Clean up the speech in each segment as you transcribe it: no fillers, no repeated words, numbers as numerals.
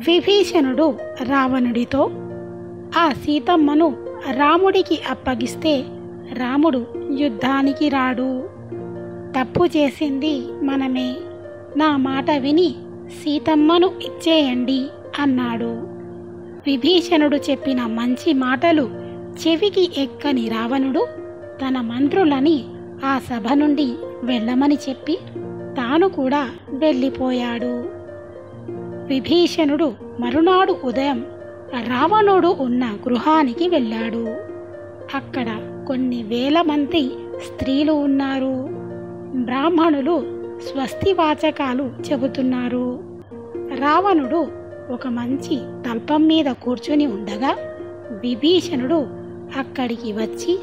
విభీషణుడు రావణుడితో, ఆ సీతమ్మను రాముడికి అప్పగిస్తే రాముడు యుద్ధానికి రాడు. తప్పు చేసింది మనమే. నా మాట విని సీతమ్మను ఇచ్చేయండి అన్నాడు. విభీషణుడు చెప్పిన మంచి మాటలు చెవికి ఎక్కని రావణుడు తన మంత్రులని ఆ సభ నుండి వెళ్ళమని చెప్పి తాను కూడా వెళ్ళిపోయాడు. విభీషణుడు మరునాడు ఉదయం రావణుడు ఉన్న గృహానికి వెళ్ళాడు. అక్కడ కొన్ని వేల మంది స్త్రీలు ఉన్నారు. బ్రాహ్మణులు స్వస్తివాచకాలు చెబుతున్నారు. రావణుడు ఒక మంచి తల్పం మీద కూర్చుని ఉండగా విభీషణుడు అక్కడికి వచ్చి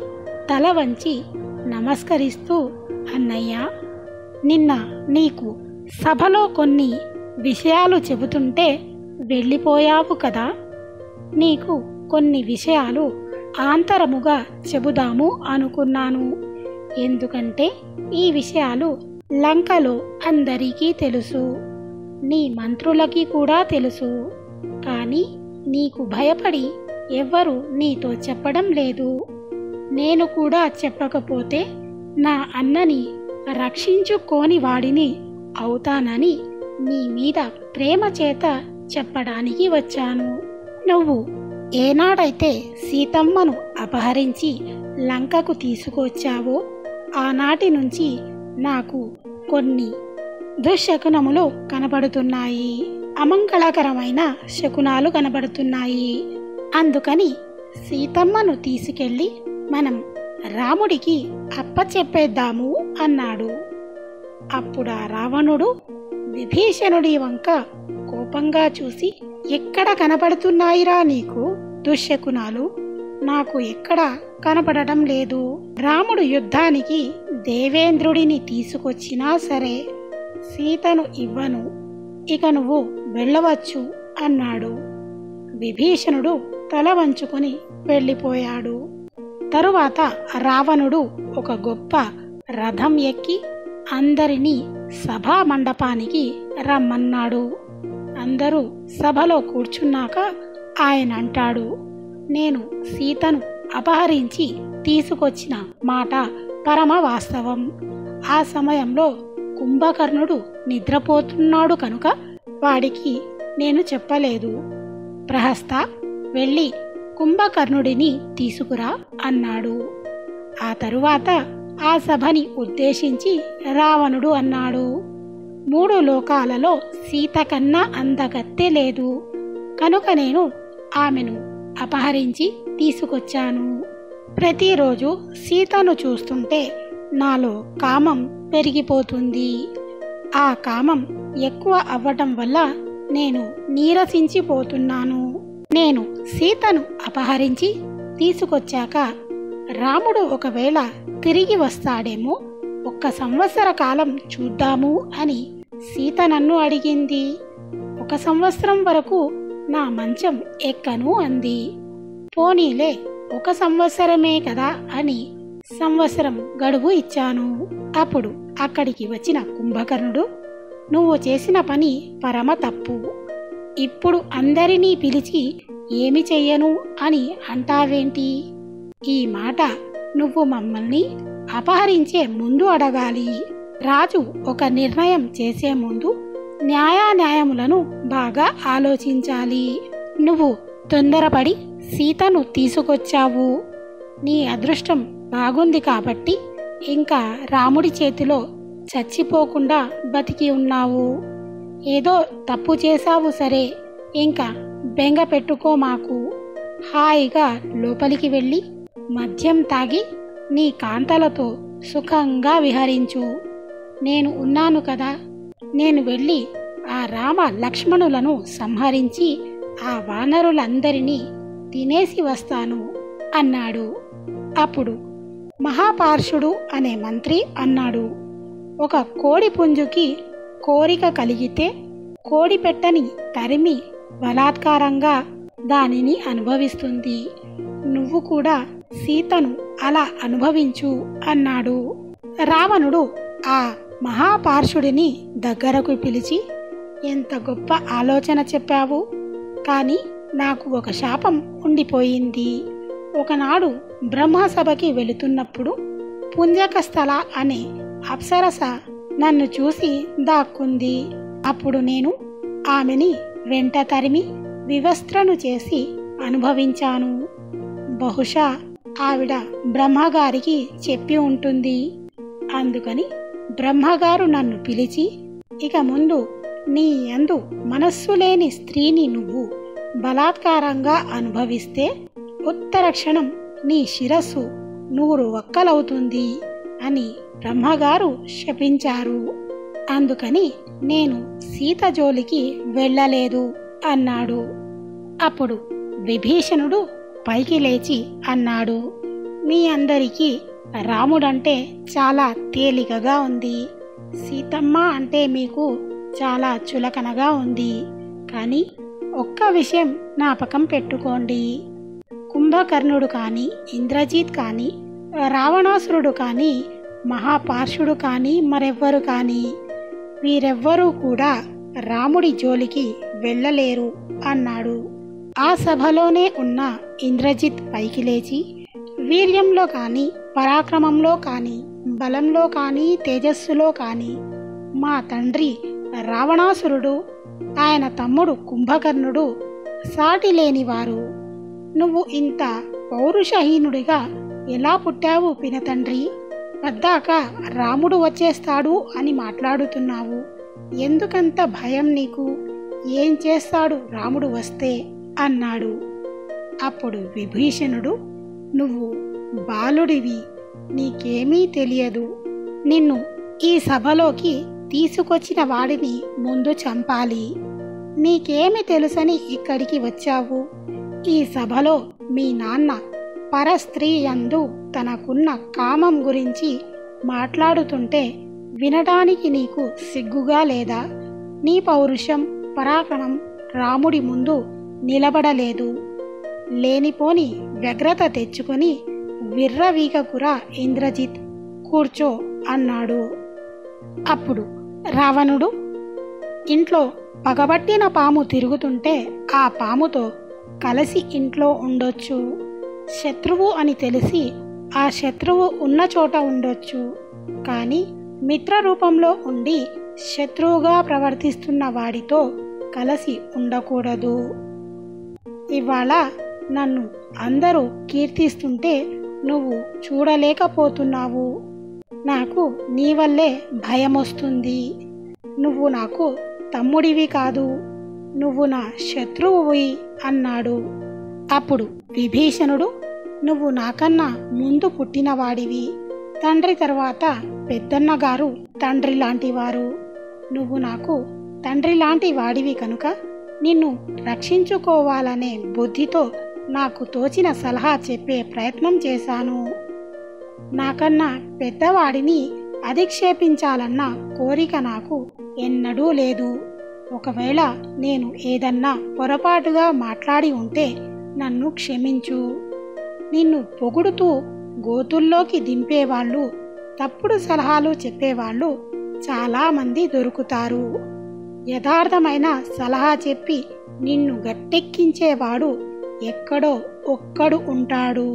తల వంచి నమస్కరిస్తూ, అన్నయ్య, నిన్న నీకు సభలో కొన్ని విషయాలు చెబుతుంటే వెళ్ళిపోయావు కదా. నీకు కొన్ని విషయాలు ఆంతరముగా చెబుదాము అనుకున్నాను. ఎందుకంటే ఈ విషయాలు లంకలో అందరికీ తెలుసు, నీ మంత్రులకి కూడా తెలుసు. కానీ నీకు భయపడి ఎవ్వరూ నీతో చెప్పడం లేదు. నేను కూడా చెప్పకపోతే నా అన్నని రక్షించుకోని వాడిని అవుతానని నీ మీద ప్రేమ చేత చెప్పడానికి వచ్చాను. నువ్వు ఏనాడైతే సీతమ్మను అపహరించి లంకకు తీసుకొచ్చావో ఆనాటి నుంచి నాకు కొన్ని దుశ్శకునములు కనబడుతున్నాయి, అమంగళకరమైన శకునాలు కనబడుతున్నాయి. అందుకని సీతమ్మను తీసుకెళ్ళి మనం రాముడికి అప్పచెప్పేద్దాము అన్నాడు. అప్పుడు ఆ రావణుడు విభీషణుడి వంక కోపంగా చూసి, ఎక్కడ కనపడుతున్నాయిరా నీకు దుశ్శకునాలు? నాకు ఎక్కడ కనపడటం లేదు. రాముడు యుద్ధానికి దేవేంద్రుడిని తీసుకొచ్చినా సరే సీతను ఇవ్వను. ఇక నువ్వు వెళ్ళవచ్చు అన్నాడు. విభీషణుడు తల వంచుకొని వెళ్ళిపోయాడు. తరువాత రావణుడు ఒక గొప్ప రథం ఎక్కి అందరినీ సభా మండపానికి రమ్మన్నాడు. అందరూ సభలో కూర్చున్నాక ఆయన అంటాడు, నేను సీతను అపహరించి తీసుకొచ్చిన మాట పరమ వాస్తవం. ఆ సమయంలో కుంభకర్ణుడు నిద్రపోతున్నాడు కనుక వాడికి నేను చెప్పలేదు. ప్రహస్త, వెళ్ళి కుంభకర్ణుడిని తీసుకురా అన్నాడు. ఆ తరువాత ఆ సభని ఉద్దేశించి రావణుడు అన్నాడు, 3 లోకాలలో సీత కన్నా అందగత్తె లేదు కనుక నేను ఆమెను అపహరించి తీసుకొచ్చాను. ప్రతిరోజు సీతను చూస్తుంటే నాలో కామం పెరిగిపోతుంది. ఆ కామం ఎక్కువ అవ్వటం వల్ల నేను నీరసించిపోతున్నాను. నేను సీతను అపహరించి తీసుకొచ్చాక రాముడు ఒకవేళ తిరిగి వస్తాడేమో, 1 సంవత్సర కాలం చూద్దాము అని సీత నన్ను అడిగింది. 1 సంవత్సరం వరకు నా మంచం ఎక్కను అంది. పోనీలే 1 సంవత్సరమే కదా అని సంవత్సరం గడువు ఇచ్చాను. అప్పుడు అక్కడికి వచ్చిన కుంభకర్ణుడు, నువ్వు చేసిన పని పరమ తప్పు. ఇప్పుడు అందరినీ పిలిచి ఏమి చెయ్యను అని అంటావేంటి? ఈ మాట నువ్వు మమ్మల్ని అపహరించే ముందు అడగాలి. రాజు ఒక నిర్ణయం చేసే ముందు న్యాయాన్యాయములను బాగా ఆలోచించాలి. నువ్వు తొందరపడి సీతను తీసుకొచ్చావు. నీ అదృష్టం బాగుంది కాబట్టి ఇంకా రాముడి చేతిలో చచ్చిపోకుండా బతికి ఉన్నావు. ఏదో తప్పు చేశావు సరే, ఇంకా బెంగ పెట్టుకో మాకు. హాయిగా లోపలికి వెళ్ళి మద్యం తాగి నీ కాంతలతో సుఖంగా విహరించు. నేను ఉన్నాను కదా. నేను వెళ్ళి ఆ రామ లక్ష్మణులను సంహరించి ఆ వానరులందరినీ తినేసి వస్తాను అన్నాడు. అప్పుడు మహాపార్షుడు అనే మంత్రి అన్నాడు, ఒక కోడి పుంజుకి కోరిక కలిగితే కోడి పెట్టని తరిమి బలాత్కారంగా దానిని అనుభవిస్తుంది. నువ్వు కూడా సీతను అలా అనుభవించు అన్నాడు. రావణుడు ఆ మహాపార్షుడిని దగ్గరకు పిలిచి, ఎంత గొప్ప ఆలోచన చెప్పావు. కానీ నాకు ఒక శాపం ఉండిపోయింది. ఒకనాడు బ్రహ్మసభకి వెళుతున్నప్పుడు పుంజకస్థల అనే అప్సరస నన్ను చూసి దాక్కుంది. అప్పుడు నేను ఆమెని వెంట తరిమి వివస్త్రను చేసి అనుభవించాను. బహుశా ఆవిడ బ్రహ్మగారికి చెప్పి ఉంటుంది. అందుకని బ్రహ్మగారు నన్ను పిలిచి, ఇక ముందు నీ యందు మనస్సు లేని స్త్రీని నువ్వు బలాత్కారంగా అనుభవిస్తే ఉత్తర క్షణం నీ శిరస్సు 100 వక్కలవుతుంది అని బ్రహ్మగారు శపించారు. అందుకని నేను సీత జోలికి వెళ్ళలేదు అన్నాడు. అప్పుడు విభీషణుడు పైకి లేచి అన్నాడు, మీ అందరికీ రాముడంటే చాలా తేలికగా ఉంది, సీతమ్మ అంటే మీకు చాలా చులకనగా ఉంది. కానీ ఒక్క విషయం జ్ఞాపకం పెట్టుకోండి, కుంభకర్ణుడు కానీ, ఇంద్రజిత్ కానీ, రావణాసురుడు కానీ, మహాపార్షుడు కానీ, మరెవ్వరు కానీ వీరెవ్వరూ కూడా రాముడి జోలికి వెళ్ళలేరు అన్నాడు. ఆ సభలోనే ఉన్న ఇంద్రజిత్ పైకి లేచి, వీర్యంలో కానీ, పరాక్రమంలో కానీ, బలంలో కానీ, తేజస్సులో కానీ మా తండ్రి రావణాసురుడు, ఆయన తమ్ముడు కుంభకర్ణుడు సాటి లేనివారు. నువ్వు ఇంత పౌరుషహీనుడిగా ఎలా పుట్టావు పినతండ్రి? వద్దాక రాముడు వచ్చేస్తాడు అని మాట్లాడుతున్నావు. ఎందుకంత భయం నీకు? ఏం చేస్తాడు రాముడు వస్తే అన్నాడు. అప్పుడు విభీషణుడు, నువ్వు బాలుడివి, నీకేమీ తెలియదు. నిన్ను ఈ సభలోకి తీసుకొచ్చిన వాడిని ముందు చంపాలి. నీకేమి తెలుసని ఇక్కడికి వచ్చావు? ఈ సభలో మీ నాన్న పరస్త్రీ యందు తనకున్న కామం గురించి మాట్లాడుతుంటే వినడానికి నీకు సిగ్గుగా లేదా? నీ పౌరుషం, పరాక్రమం రాముడి ముందు నిలబడలేదు. లేనిపోని వ్యగ్రత తెచ్చుకొని విర్రవీగకురా ఇంద్రజిత్, కూర్చో అన్నాడు. అప్పుడు రావణుడు, ఇంట్లో పగబట్టిన పాము తిరుగుతుంటే ఆ పాముతో కలిసి ఇంట్లో ఉండొచ్చు, శత్రువు అని తెలిసి ఆ శత్రువు ఉన్న చోట ఉండొచ్చు, కానీ మిత్ర రూపంలో ఉండి శత్రువుగా ప్రవర్తిస్తున్న వాడితో కలిసి ఉండకూడదు. ఇవాళ నన్ను అందరూ కీర్తిస్తుంటే నువ్వు చూడలేకపోతున్నావు. నాకు నీ వల్లే భయం వస్తుంది. నువ్వు నాకు తమ్ముడివి కాదు, నువ్వు నా శత్రువువి అన్నాడు. అప్పుడు విభీషణుడు, నువ్వు నాకన్నా ముందు పుట్టినవాడివి, తండ్రి తర్వాత పెద్దన్నగారు తండ్రి లాంటివారు. నువ్వు నాకు తండ్రి లాంటి వాడివి కనుక నిన్ను రక్షించుకోవాలనే బుద్ధితో నాకు తోచిన సలహా చెప్పే ప్రయత్నం చేశాను. నాకన్నా పెద్దవాడిని అధిక్షేపించాలన్న కోరిక నాకు ఎన్నడూ లేదు. ఒకవేళ నేను ఏదన్నా పొరపాటుగా మాట్లాడి ఉంటే నన్ను క్షమించు. నిన్ను పొగుడుతూ గోతుల్లోకి దింపేవాళ్ళు, తప్పుడు సలహాలు చెప్పేవాళ్ళు చాలామంది దొరుకుతారు. యథార్థమైన సలహా చెప్పి నిన్ను గట్టెక్కించేవాడు ఎక్కడో ఒక్కడు ఉంటాడు.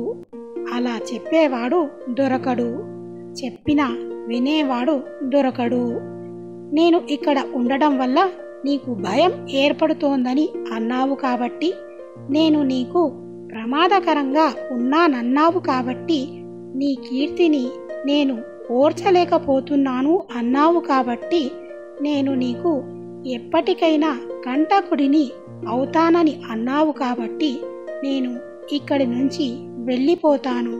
అలా చెప్పేవాడు దొరకడు, చెప్పినా వినేవాడు దొరకడు. నేను ఇక్కడ ఉండడం వల్ల నీకు భయం ఏర్పడుతోందని అన్నావు కాబట్టి, నేను నీకు ప్రమాదకరంగా ఉన్నానన్నావు కాబట్టి, నీ కీర్తిని నేను ఓర్చలేకపోతున్నాను అన్నావు కాబట్టి, నేను నీకు ఎప్పటికైనా కంటకుడిని అవుతానని అన్నావు కాబట్టి నేను ఇక్కడి నుంచి వెళ్ళిపోతాను.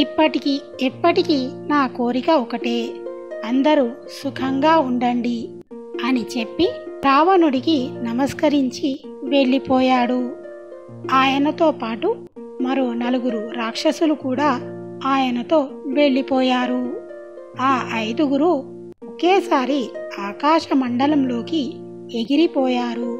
ఇప్పటికీ ఎప్పటికీ నా కోరిక ఒకటే, అందరూ సుఖంగా ఉండండి అని చెప్పి రావణుడికి నమస్కరించి వెళ్ళిపోయాడు. ఆయనతో పాటు మరో 4 రాక్షసులు కూడా ఆయనతో వెళ్ళిపోయారు. ఆ 5 ఒకేసారి ఆకాశ మండలంలోకి ఎగిరిపోయారు.